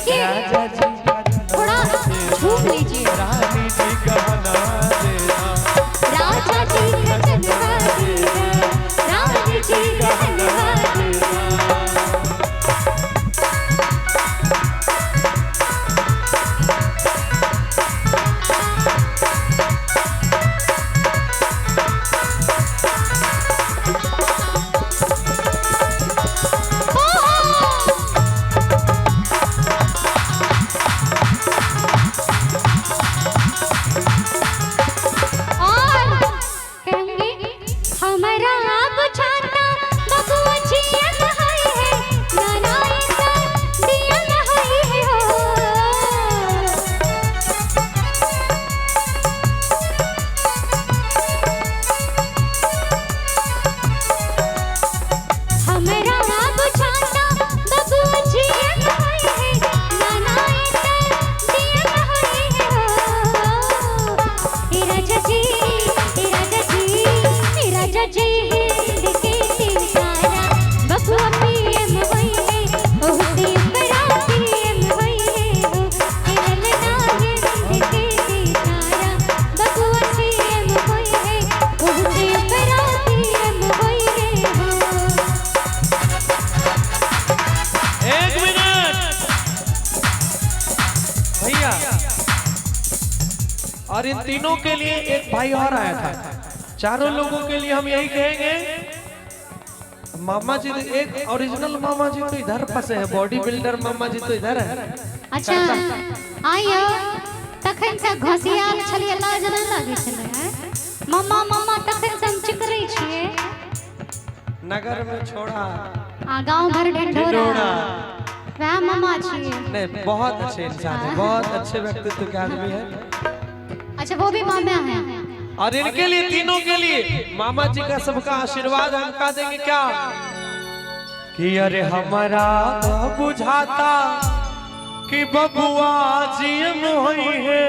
देखिए थोड़ा झूम लीजिए। रानी जी का बना देना, राजा जी का बनवा देना, रानी जी का बनवा देना। और इन तीनों के लिए एक भाई और आया था। चारों लोगों के लिए हम यही कहेंगे, मामा जी एक ओरिजिनल मामा जी तो इधर फंसे हैं, बॉडी बिल्डर मामा जी तो इधर है। अच्छा आइयो तखन से घसियाल छलिए लाज न लागे छले हैं मामा मामा तखन से हम चिकरै छिए। नगर में छोड़ा आ गांव घर ढंढोरा वह मामा छिए। नहीं बहुत अच्छे इंसान है, बहुत अच्छे व्यक्तित्व के आदमी है। अच्छा वो भी मामा है। और इनके लिए तीनों के लिए मामा जी का सबका आशीर्वाद हम कह देंगे क्या कि अरे हमारा बुझाता कि बबुआ जी मोही है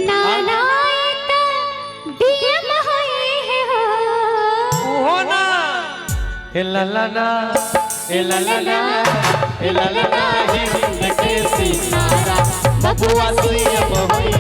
नाना तो डीएम होई है हो ना ए ला ला ना ए ला ला ना ए ला ला ना ही के सितारा बबुआ जी मोही